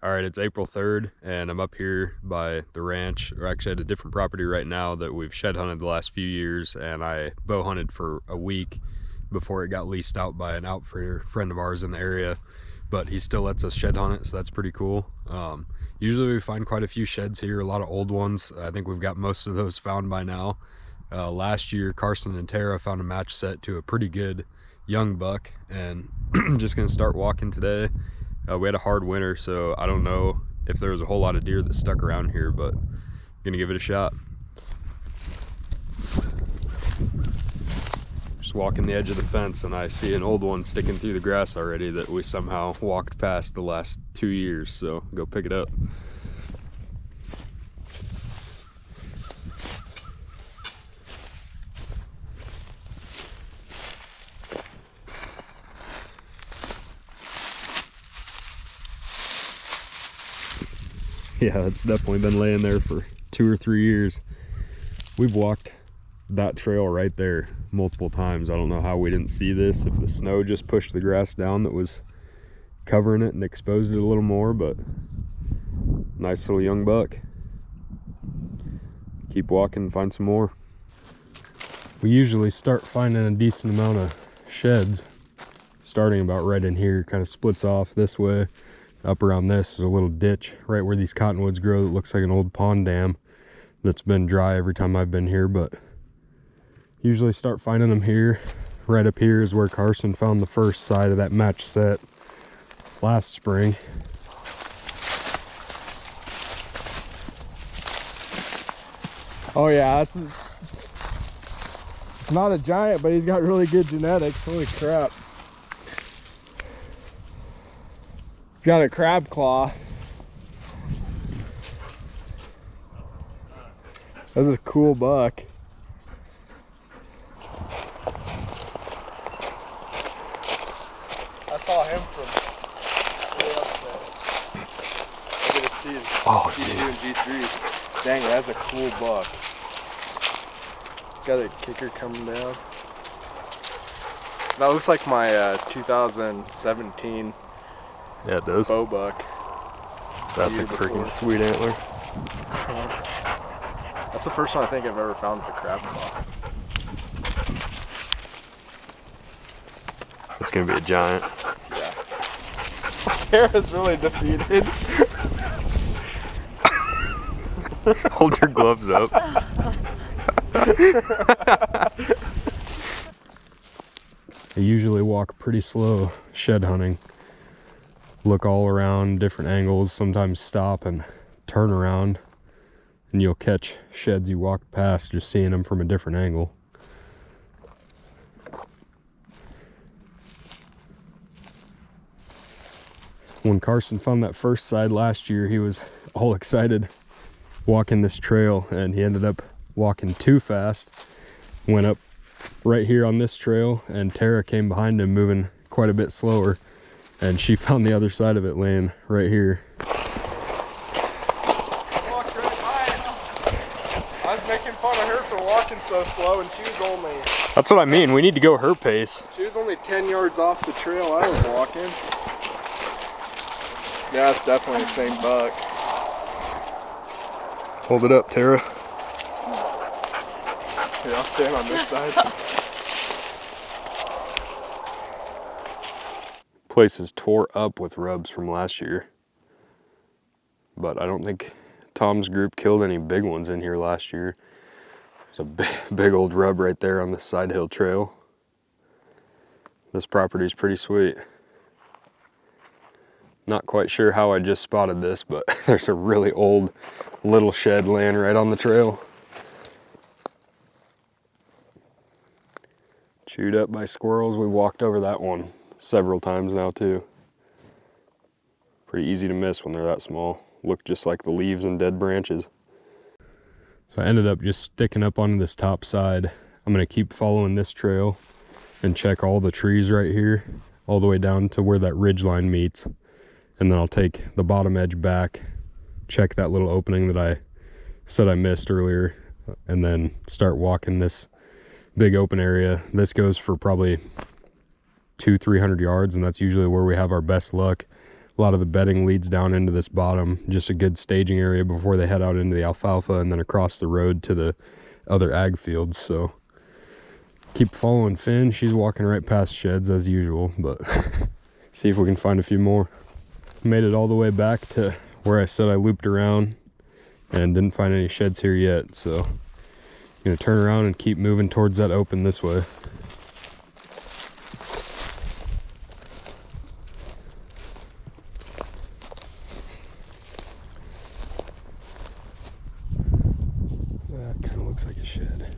All right, it's April 3rd, and I'm up here by the ranch. We're actually at a different property right now that we've shed hunted the last few years, and I bow hunted for a week before it got leased out by an outfitter friend of ours in the area. But he still lets us shed hunt it, so that's pretty cool. Usually we find quite a few sheds here, a lot of old ones. I think we've got most of those found by now. Last year, Carson and Tara found a match set to a pretty good young buck, and just gonna start walking today. We had a hard winter, so I don't know if there was a whole lot of deer that stuck around here, but I'm gonna give it a shot. Just walking the edge of the fence, and I see an old one sticking through the grass already that we somehow walked past the last 2 years, so go pick it up. Yeah, it's definitely been laying there for 2 or 3 years. We've walked that trail right there multiple times. I don't know how we didn't see this, if the snow just pushed the grass down that was covering it and exposed it a little more, but nice little young buck. Keep walking and find some more. We usually start finding a decent amount of sheds starting about right in here. Kind of splits off this way. Up around this is a little ditch right where these cottonwoods grow that looks like an old pond dam that's been dry every time I've been here, but usually start finding them here. Right up here is where Carson found the first side of that match set last spring. Oh yeah, it's not a giant, but he's got really good genetics. Holy crap. He's got a crab claw. That's a cool buck. I saw him from way up there. I get to see his G2 and G3. Dang, that's a cool buck. Got a kicker coming down. That looks like my 2017 Yeah, it does. bow buck. That's a freaking sweet antler. That's the first one I think I've ever found with a crab claw. It's gonna be a giant. Yeah. Tara's really defeated. Hold your gloves up. I usually walk pretty slow shed hunting. Look all around, different angles, sometimes stop and turn around, and you'll catch sheds you walk past just seeing them from a different angle. When Carson found that first side last year, he was all excited walking this trail, and he ended up walking too fast. Went up right here on this trail, and Tara came behind him moving quite a bit slower, and she found the other side of it laying right here. Walked right by him. I was making fun of her for walking so slow, and she was only... That's what I mean, we need to go her pace. She was only 10 yards off the trail I was walking. Yeah, it's definitely the same buck. Hold it up, Tara. Here, I'll stand on this side. Place is tore up with rubs from last year, but I don't think Tom's group killed any big ones in here last year. There's a big old rub right there on the side hill trail. This property is pretty sweet. Not quite sure how I just spotted this, but there's a really old little shed laying right on the trail. Chewed up by squirrels. We walked over that one several times now too. Pretty easy to miss when they're that small. Look just like the leaves and dead branches. So I ended up just sticking up on this top side. I'm gonna keep following this trail and check all the trees right here, all the way down to where that ridge line meets. And then I'll take the bottom edge back, check that little opening that I said I missed earlier, and then start walking this big open area. This goes for probably 200-300 yards, and that's usually where we have our best luck. A lot of the bedding leads down into this bottom, just a good staging area before they head out into the alfalfa and then across the road to the other ag fields. So keep following Finn. She's walking right past sheds as usual, but see if we can find a few more. Made it all the way back to where I said I looped around and didn't find any sheds here yet. So I'm gonna turn around and keep moving towards that open this way. Looks like a shed.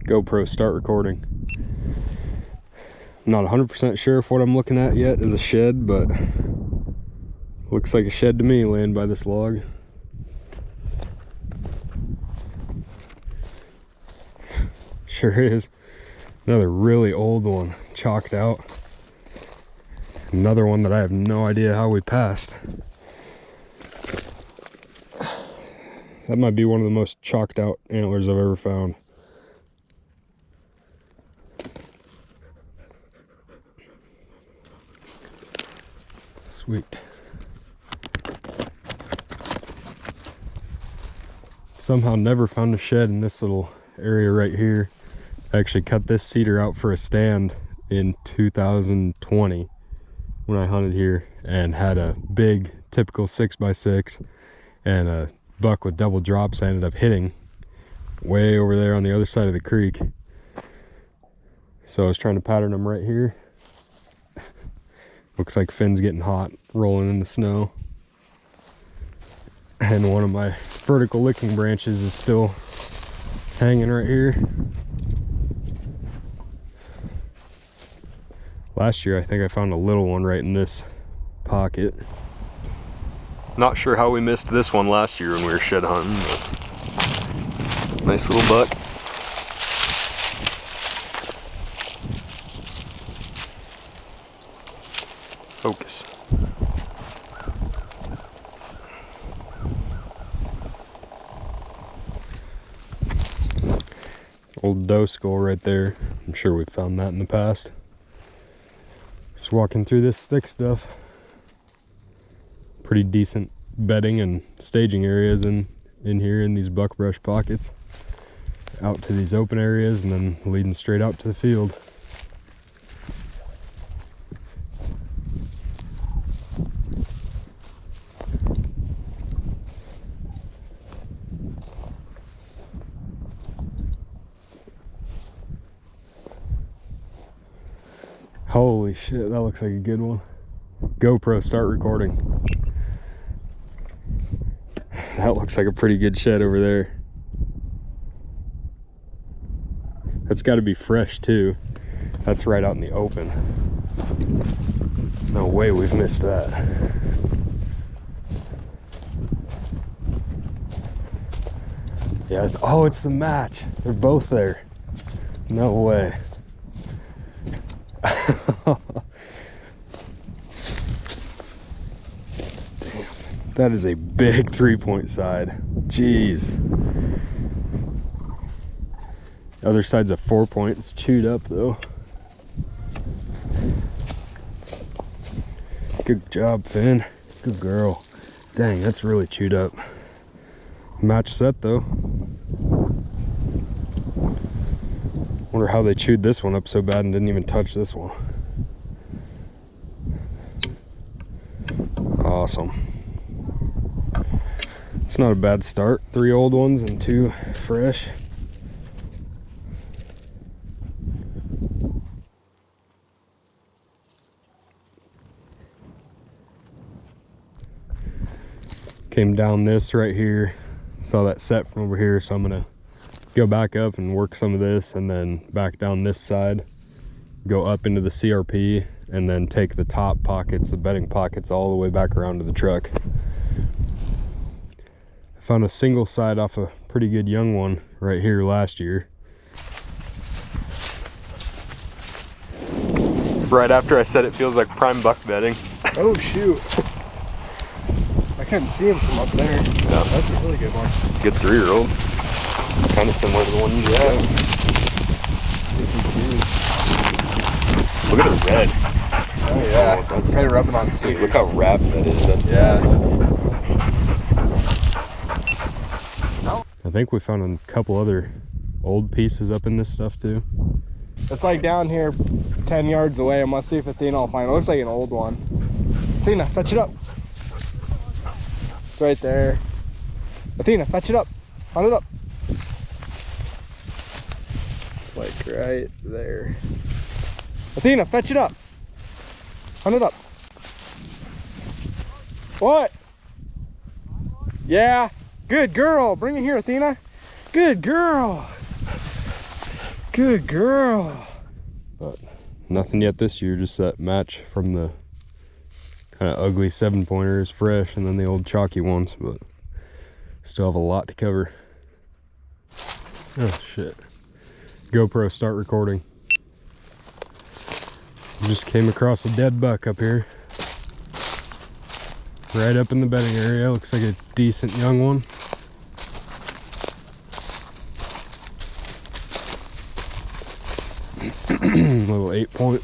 GoPro, start recording. I'm not 100% sure if what I'm looking at yet is a shed, but looks like a shed to me laying by this log. Sure is. Another really old one, chalked out. Another one that I have no idea how we passed. That might be one of the most chalked out antlers I've ever found. Sweet. Somehow never found a shed in this little area right here. I actually cut this cedar out for a stand in 2020 when I hunted here and had a big typical 6x6 and a buck with double drops I ended up hitting way over there on the other side of the creek. So I was trying to pattern them right here. Looks like Finn's getting hot, rolling in the snow. And one of my vertical licking branches is still hanging right here. Last year I think I found a little one right in this pocket. Not sure how we missed this one last year when we were shed hunting, but nice little buck. Focus. Old doe skull right there. I'm sure we've found that in the past. Just walking through this thick stuff. Pretty decent bedding and staging areas in here in these buckbrush pockets. Out to these open areas and then leading straight out to the field. Holy shit, that looks like a good one. GoPro, start recording. That looks like a pretty good shed over there. That's got to be fresh too. That's right out in the open. No way we've missed that. Yeah, oh, it's the match. They're both there. No way. That is a big 3-point side. Jeez. Other side's a 4-point. It's chewed up though. Good job, Finn. Good girl. Dang, that's really chewed up. Match set though. Wonder how they chewed this one up so bad and didn't even touch this one. Awesome. It's not a bad start. 3 old ones and 2 fresh. Came down this right here. Saw that set from over here, so I'm gonna go back up and work some of this and then back down this side, go up into the CRP, and then take the top pockets, the bedding pockets, all the way back around to the truck. I found a single side off a pretty good young one right here last year. Right after I said it feels like prime buck bedding. Oh shoot. I couldn't see him from up there. Yeah. That's a really good one. Good 3-year-old. Kind of similar to the one you have. Look at the red. Oh yeah, that's kind of rubbing on seeds. Look how wrapped that is. That's I think we found a couple other old pieces up in this stuff too. It's like down here 10 yards away. I must see if Athena will find it. It looks like an old one. Athena, fetch it up. It's right there. Athena, fetch it up. Hunt it up. It's like right there. Athena, fetch it up. Hunt it up. What? Yeah. Good girl. Bring it here, Athena. Good girl. Good girl. But nothing yet this year, just that match from the kind of ugly 7-pointer is fresh, and then the old chalky ones, but still have a lot to cover. Oh shit. GoPro, start recording. Just came across a dead buck up here. Right up in the bedding area. Looks like a decent young one. Little 8-point.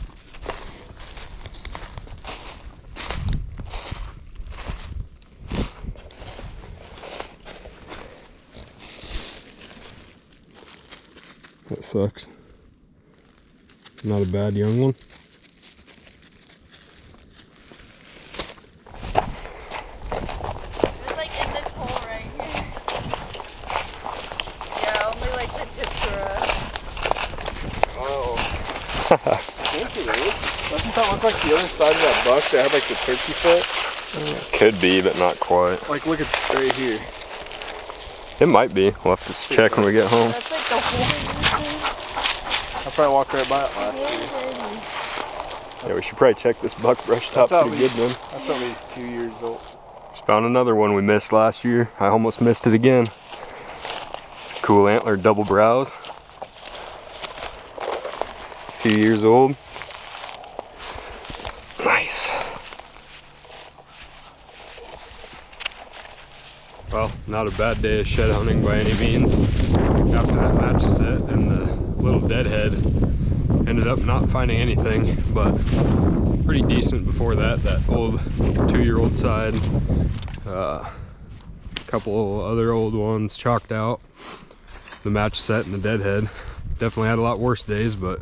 That sucks. Not a bad young one. It's like in this hole right here. Yeah, only like the tips are up. Oh. I think it is. Doesn't that look like the other side of that buck that had like the turkey foot? Could be, but not quite. Like look at right here. It might be. We'll have to check when we get home. That's like the hole. I probably walked right by it last year. Yeah, we should probably check this buck brush top pretty good then. That's at least 2 years old. Just found another one we missed last year. I almost missed it again. It's a cool antler, double brows. A few years old. Nice. Well, not a bad day of shed hunting by any means. After that match set and the little deadhead, ended up not finding anything, but pretty decent before that. That old 2-year-old side, a couple other old ones chalked out, the match set and the deadhead. Definitely had a lot worse days, but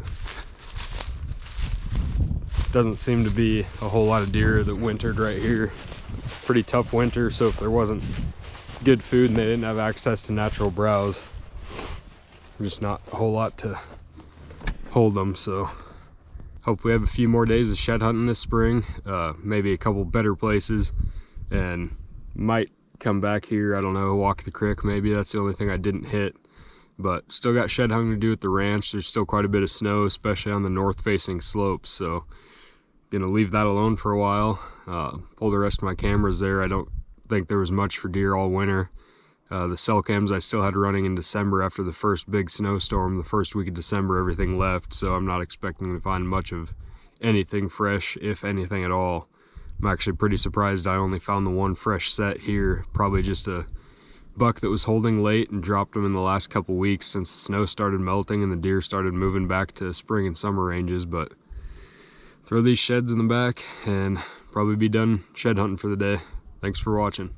doesn't seem to be a whole lot of deer that wintered right here. Pretty tough winter, so if there wasn't good food and they didn't have access to natural browse, just not a whole lot to hold them. So hopefully have a few more days of shed hunting this spring, maybe a couple better places, and might come back here, I don't know, walk the creek maybe. That's the only thing I didn't hit, but still got shed hunting to do at the ranch. There's still quite a bit of snow, especially on the north facing slopes, so gonna leave that alone for a while. Pull the rest of my cameras there. I don't think there was much for deer all winter. The cell cams I still had running in December after the first big snowstorm. The first week of December everything left, so I'm not expecting to find much of anything fresh, if anything at all. I'm actually pretty surprised I only found the one fresh set here. Probably just a buck that was holding late and dropped them in the last couple weeks since the snow started melting and the deer started moving back to spring and summer ranges. But throw these sheds in the back and probably be done shed hunting for the day. Thanks for watching.